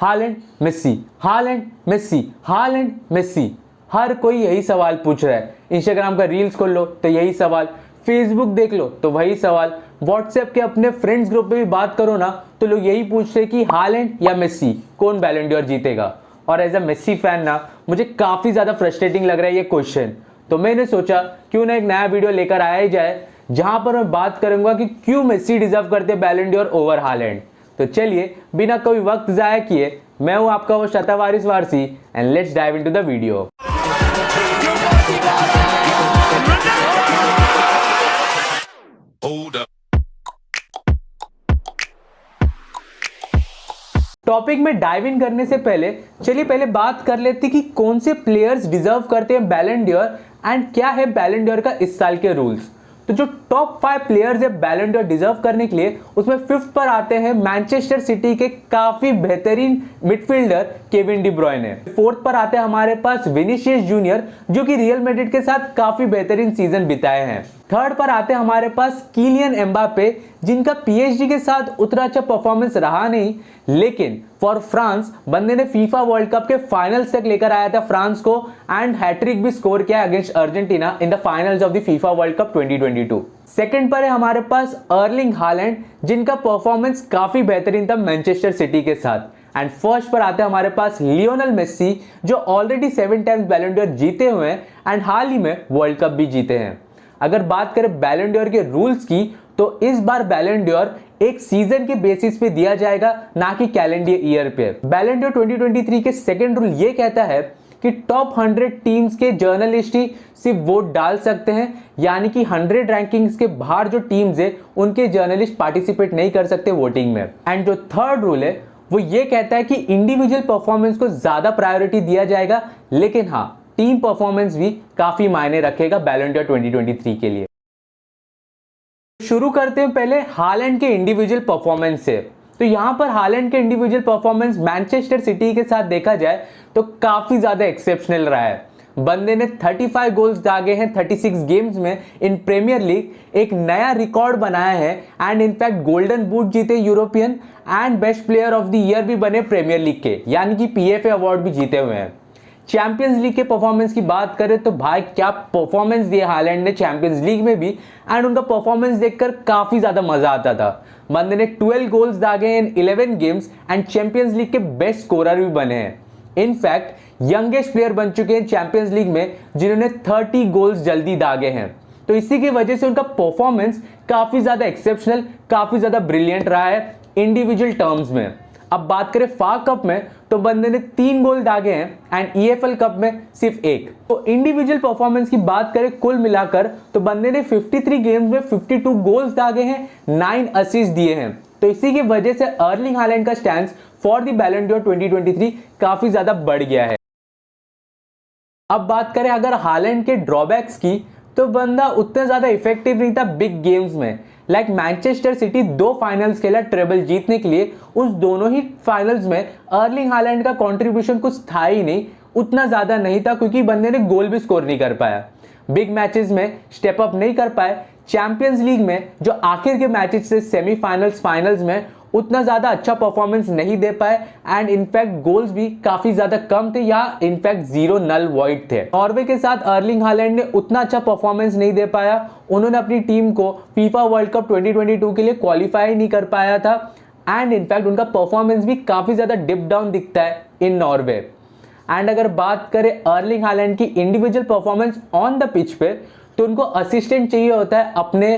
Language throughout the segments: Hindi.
Holland Messi, Haaland Messi, Haaland Messi. हर कोई यही सवाल पूछ रहा है। इंस्टाग्राम का रील्स खोल लो तो यही सवाल, फेसबुक देख लो तो वही सवाल, व्हाट्सएप के अपने फ्रेंड्स ग्रुप पे भी बात करो ना तो लोग यही पूछ रहे कि हालैंड या मेसी कौन बैलन डोर जीतेगा। और एज अ मेसी फैन ना मुझे काफी ज्यादा फ्रस्ट्रेटिंग लग रहा है ये क्वेश्चन। तो मैंने सोचा क्यों ना एक नया वीडियो लेकर आया ही जाए जहां पर मैं बात करूंगा कि क्यों मेसी डिजर्व करते हैं बैलन डोर ओवर हालैंड। तो चलिए बिना कोई वक्त जाया किए मैं हूं आपका वो शता Waris Warsi and let's dive into the video. Topic में डाइव इन करने से पहले चलिए पहले बात कर लेते कि कौन से प्लेयर्स डिजर्व करते हैं बैलन डोर एंड क्या है बैलन डोर का इस साल के रूल्स। तो जो टॉप 5 प्लेयर्स है बैलन डोर डिजर्व करने के लिए उसमें 5th पर आते हैं मैनचेस्टर सिटी के काफी बेहतरीन मिडफील्डर केविन डी ब्रुयने। 4th पर आते हैं हमारे पास विनीसियस जूनियर जो कि रियल मैड्रिड के साथ काफी बेहतरीन सीजन बिताए हैं। 3rd पर आते हैं हमारे पास किलियन एम्बापे जिनका पीएसजी के साथ उतना अच्छा परफॉर्मेंस रहा नहीं, लेकिन फॉर फ्रांस बंदे ने फीफा वर्ल्ड कप के फाइनल्स तक लेकर आया था फ्रांस को एंड हैट्रिक भी स्कोर किया against Argentina in the finals of the FIFA world cup 2022। Second पर है हमारे पास अर्लिंग हालैंड जिनका परफॉर्मेंस काफी बेहतरीन था मैनचेस्टर सिटी के साथ। एंड फर्स्ट पर आते हैं हमारे पास लियोनेल मेसी जो ऑलरेडी 7 टाइम्स बैलन डोर जीते हुए हैं एंड हाल ही में वर्ल्ड कप भी जीते हैं। अगर बात करें बैलन डोर के रूल्स की तो इस बार बैलन डोर एक सीजन के बेसिस पे दिया जाएगा ना कि कैलेंडर ईयर पे। बैलन डोर 2023 के सेकंड रूल ये कहता है कि टॉप 100 टीम्स के जर्नलिस्ट ही सिर्फ वोट डाल सकते हैं, यानी कि 100 रैंकिंग्स के बाहर जो टीम्स है उनके जर्नलिस्ट पार्टिसिपेट नहीं कर सकते वोटिंग में। एंड जो थर्ड रूल है वो ये कहता है कि इंडिविजुअल परफॉर्मेंस को ज्यादा प्रायोरिटी दिया जाएगा, लेकिन हाँ टीम परफॉर्मेंस भी काफी मायने रखेगा बैलन डोर 2023 के लिए। शुरू करते हैं पहले हालैंड के इंडिविजुअल परफॉर्मेंस से। तो यहां पर हालैंड के इंडिविजुअल परफॉर्मेंस मैनचेस्टर सिटी के साथ देखा जाए तो काफी ज्यादा एक्सेप्शनल रहा है। बंदे ने 35 गोल्स दागे हैं 36 गेम्स में इन प्रीमियर लीग, एक नया रिकॉर्ड बनाया है एंड इनफैक्ट गोल्डन बूट जीते European and best player of the year भी बने प्रीमियर लीग के, यानी कि पीएफए अवार्ड भी जीते हुए हैं। चैंपियंस लीग के परफॉर्मेंस की बात करें तो भाई क्या परफॉर्मेंस दिए हालैंड ने चैंपियंस लीग में भी एंड उनका परफॉर्मेंस देखकर काफी ज्यादा मजा आता था। बंदे ने 12 गोल्स दागे इन 11 गेम्स एंड चैंपियंस लीग के बेस्ट स्कोरर भी बने हैं। इनफैक्ट यंगेस्ट प्लेयर बन चुके हैं चैंपियंस लीग में जिन्होंने 30 गोल्स जल्दी दागे हैं। तो इसी की वजह से उनका परफॉर्मेंस काफी ज्यादा एक्सेप्शनल, काफी ज्यादा ब्रिलियंट रहा है इंडिविजुअल टर्म्स में। अब बात करें फा कप में तो बंदे ने 3 गोल दागे हैं एंड ईएफएल कप में सिर्फ 1। तो इंडिविजुअल परफॉर्मेंस की बात करें कुल मिलाकर तो बंदे ने 53 गेम्स में 52 गोल्स दागे हैं, 9 असिस्ट दिए हैं। तो इसी की वजह से अर्लिंग हालैंड का स्टैंस फॉर द बैलन डोर 2023 काफी ज्यादा बढ़ गया है। अब बात करें अगर हालैंड के ड्रॉबैक्स की तो बंदा उतना ज्यादा इफेक्टिव नहीं था बिग गेम्स में। लाइक मैनचेस्टर सिटी 2 फाइनल्स खेला ट्रेबल जीतने के लिए, उस दोनों ही फाइनल्स में अर्लिंग हालैंड का कंट्रीब्यूशन कुछ था ही नहीं, उतना ज्यादा नहीं था क्योंकि बंदे ने गोल भी स्कोर नहीं कर पाया। बिग मैचेस में स्टेप अप नहीं कर पाए। चैंपियंस लीग में जो आखिर के मैचेस से सेमीफाइनल्स फाइनल्स में उतना ज्यादा अच्छा परफॉर्मेंस नहीं दे पाए एंड इनफैक्ट गोल्स भी काफी ज्यादा कम थे या इनफैक्ट 0 नल वॉइड थे। नॉर्वे के साथ अर्लिंग हालैंड ने उतना अच्छा परफॉर्मेंस नहीं दे पाया। उन्होंने अपनी टीम को फीफा वर्ल्ड कप 2022 के लिए क्वालिफाई नहीं कर पाया था एंड इनफैक्ट उनका परफॉर्मेंस भी काफी ज्यादा डिप डाउन दिखता है इन नॉर्वे। एंड अगर बात करें अर्लिंग हालैंड की individual performance on the pitch पे तो उनको असिस्टेंट चाहिए होता है अपने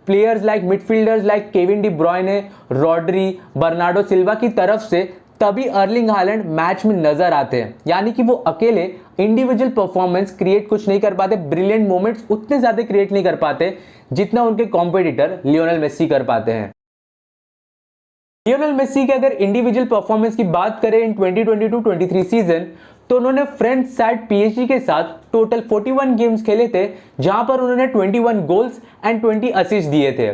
players like midfielders like Kevin De ब्रुयने, Rodri, Bernardo Silva की तरफ से, तभी अर्लिंग हालैंड मैच में नजर आते हैं। यानी कि वो अकेले इंडिविजुअल परफॉर्मेंस क्रिएट कुछ नहीं कर पाते, ब्रिलियंट मोमेंट्स उतने ज्यादा क्रिएट नहीं कर पाते जितना उनके कॉम्पिटिटर लियोनेल मेसी कर पाते हैं। लियोनेल मेसी के अगर इंडिविजुअल परफॉर्मेंस की बात करें इन 2022-23 सीजन तो उन्होंने फ्रेंच साइड पीएसजी के साथ टोटल 41 गेम्स खेले थे जहां पर उन्होंने 21 गोल्स एंड 20 असिस्ट दिए थे।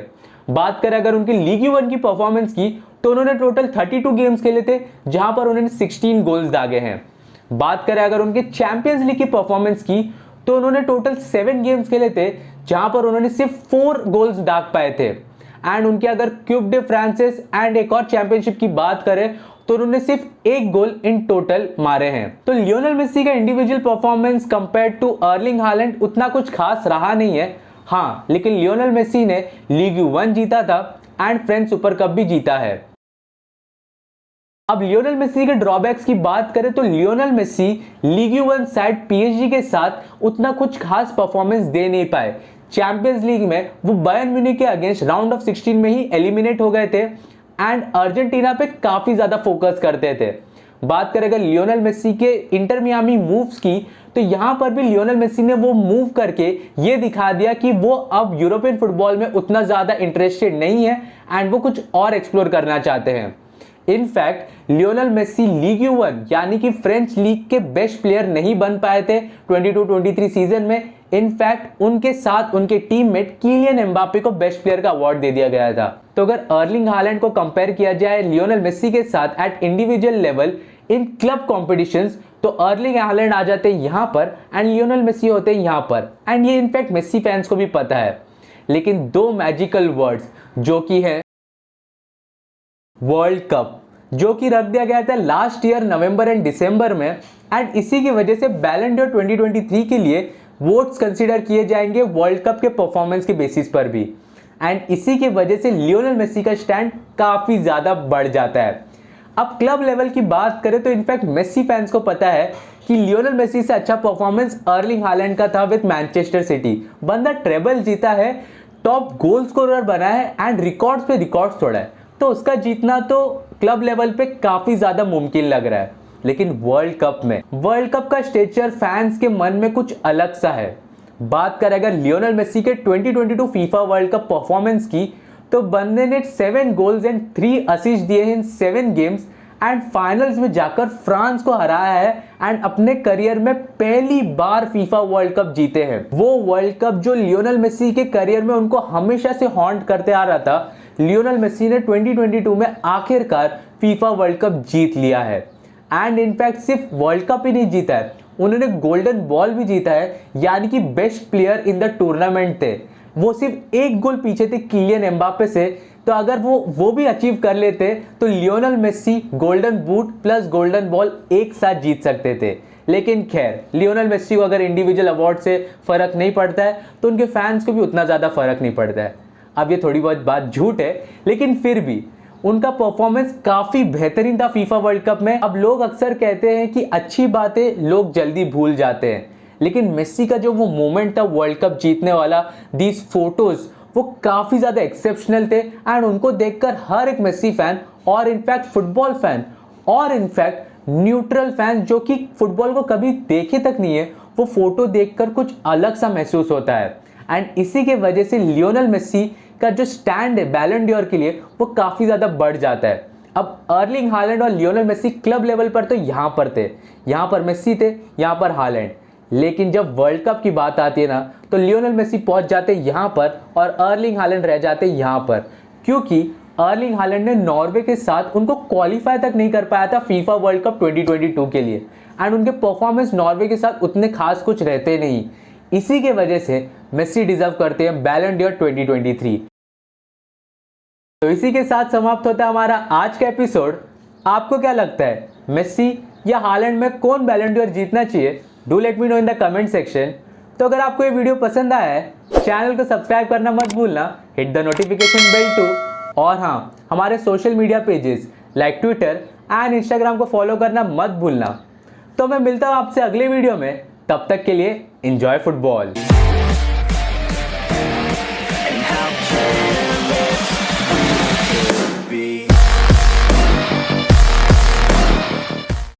बात करें अगर उनकी लीग वन की परफॉर्मेंस की तो उन्होंने टोटल 32 गेम्स खेले थे जहां पर उन्होंने 16 गोल्स दागे हैं। बात करें अगर उनके चैंपियंस लीग की परफॉर्मेंस की तो उन्होंने टोटल 7 गेम्स खेले थे जहां पर उन्होंने सिर्फ 4 गोल्स दाग पाए थे। एंड उनके अगर क्यूब डे फ्रांसिस एंड एक और चैंपियनशिप की बात करें तो उन्होंने सिर्फ एक गोल इन टोटल मारे हैं। तो लियोनेल मेसी का individual performance compare to Erling Haaland उतना कुछ खास रहा नहीं है। हाँ, लेकिन लियोनेल मेसी ने लीग 1 जीता था एंड फ्रेंच सुपर कप भी जीता है। अब लियोनेल मेसी के ड्रॉबैक्स की बात करें तो Lionel Messi league 1 side PSG के साथ उतना कुछ खास परफॉर्मेंस दे नहीं पाए। चैंपियंस लीग में वो बायर्न म्यूनिख के अगेंस्ट राउंड ऑफ 16 में ही एलिमिनेट हो गए थे एंड अर्जेंटीना पे काफी ज्यादा फोकस करते थे। बात करें अगर लियोनेल मेसी के इंटर मियामी मूव्स की, तो यहां पर भी लियोनेल मेसी ने वो मूव करके ये दिखा दिया कि वो अब यूरोपियन फुटबॉल में उतना ज्यादा इंटरेस्टेड नहीं है एंड वो कुछ और एक्सप्लोर करना चाहते हैं। इनफैक्ट लियोनेल मेसी लीग 1 यानी कि फ्रेंच लीग के बेस्ट प्लेयर नहीं बन पाए थे 22-23 सीजन में। इनफैक्ट उनके साथ उनके टीममेट किलियन एम्बापे को बेस्ट प्लेयर का अवार्ड दे दिया गया था। तो अगर अर्लिंग हालैंड को कंपेयर किया जाए लियोनेल मेसी के साथ eight individual level in club competitions, तो अर्लिंग हालैंड आ जाते हैं यहाँ पर एंड लियोनेल मेसी होते हैं यहाँ पर, एंड ये इनफैक्ट मेसी फैंस को भी पता है। लेकिन दो मैजिकल वर्ड्स जो कि है वर्ल्ड कप, जो कि रख दिया गया था लास्ट ईयर नवंबर एंड दिसंबर में, एंड इसी की वजह से बैलन डॉर 2023 के लिए वोट्स कंसीडर किए जाएंगे वर्ल्ड कप के परफॉर्मेंस के बेसिस पर भी, एंड इसी की वजह से लियोनेल मेसी का स्टैंड काफी ज्यादा बढ़ जाता है। अब क्लब लेवल की बात करें तो इनफैक्ट मेसी फैंस को पता है कि लियोनेल मेसी से अच्छा परफॉर्मेंस अर्लिंग हालैंड का था विद मैनचेस्टर सिटी। बंदा ट्रेबल जीता है, टॉप गोल स्कोरर बना है एंड रिकॉर्ड्स पे रिकॉर्ड्स तोड़ा है, तो उसका जीतना तो क्लब लेवल पे काफी ज्यादा मुमकिन लग रहा है। लेकिन वर्ल्ड कप का स्टेचर फैंस के मन में कुछ अलग सा है। बात करें अगर लियोनेल मेसी के 2022 फीफा वर्ल्ड कप परफॉर्मेंस की, तो बंदे ने 7 गोल्स एंड 3 असिस्ट दिए हैं इन 7 गेम्स एंड फाइनल्स में जाकर फ्रांस को हराया है एंड अपने करियर में पहली बार फीफा वर्ल्ड कप जीते हैं। वो वर्ल्ड कप जो लियोनेल मेसी के करियर में उनको हमेशा से हॉन्ट करते आ रहा था, लियोनेल मेसी ने 2022 में आखिरकार फीफा वर्ल्ड कप जीत लिया है। एंड इनफैक्ट सिर्फ वर्ल्ड कप ही नहीं जीता है, उन्होंने गोल्डन बॉल भी जीता है, यानी कि best player in the tournament थे। वो सिर्फ एक गोल पीछे थे किलियन एम्बापे से, तो अगर वो भी अचीव कर लेते तो Lionel Messi golden boot plus golden ball एक साथ जीत सकते थे। लेकिन खैर, लियोनेल मेसी को अगर इंडिविजुअल अवार्ड से फर्क नहीं पड़ता है तो उनके फैंस को भी उतना ज्यादा फर्क नहीं पड़ता है। अब ये थोड़ी बहुत बात झूठ है, लेकिन फिर भी उनका परफॉर्मेंस काफी बेहतरीन था फीफा वर्ल्ड कप में। अब लोग अक्सर कहते हैं कि अच्छी बातें लोग जल्दी भूल जाते हैं, लेकिन मेसी का जो वो मोमेंट था वर्ल्ड कप जीतने वाला, दीज फोटोज, वो काफी ज्यादा एक्सेप्शनल थे एंड उनको देखकर हर एक मेसी फैन और इनफैक्ट फुटबॉल फैन और इनफैक्ट न्यूट्रल फैन जो कि फुटबॉल को कभी देखे तक नहीं है, वो फोटो देखकर कुछ अलग सा महसूस होता है। एंड इसी के वजह से लियोनेल मेसी का जो स्टैंड है बैलन डॉर के लिए वो काफी ज्यादा बढ़ जाता है। अब अर्लिंग हालैंड और लियोनेल मेसी क्लब लेवल पर तो यहां पर थे, यहां पर मेसी थे, यहां पर हालैंड, लेकिन जब वर्ल्ड कप की बात आती है ना, तो लियोनेल मेसी पहुंच जाते यहां पर और अर्लिंग हालैंड रह जाते यहां पर, क्योंकि अर्लिंग हालैंड ने नॉर्वे के साथ उनको क्वालिफाई तक नहीं कर पाया था फीफा वर्ल्ड कप 2022 के लिए एंड उनके परफॉर्मेंस नॉर्वे के साथ उतने खास कुछ रहते नहीं। इसी के वजह से मेसी डिजर्व करते हैं बैलन डॉर 2023। तो इसी के साथ समाप्त होता है हमारा आज का एपिसोड। आपको क्या लगता है, मेसी या हालैंड में कौन बैलन डॉर जीतना चाहिए? Do let me know in the comment section. तो अगर आपको ये वीडियो पसंद आया है, चैनल को सब्सक्राइब करना मत भूलना, hit the notification bell too, और हाँ, हमारे social media pages like Twitter and Instagram को फॉलो करना मत भूलना। तो मैं मिलता हूँ आपसे अगले वीडियो में, तब तक के लिए एंजॉय फुटबॉल।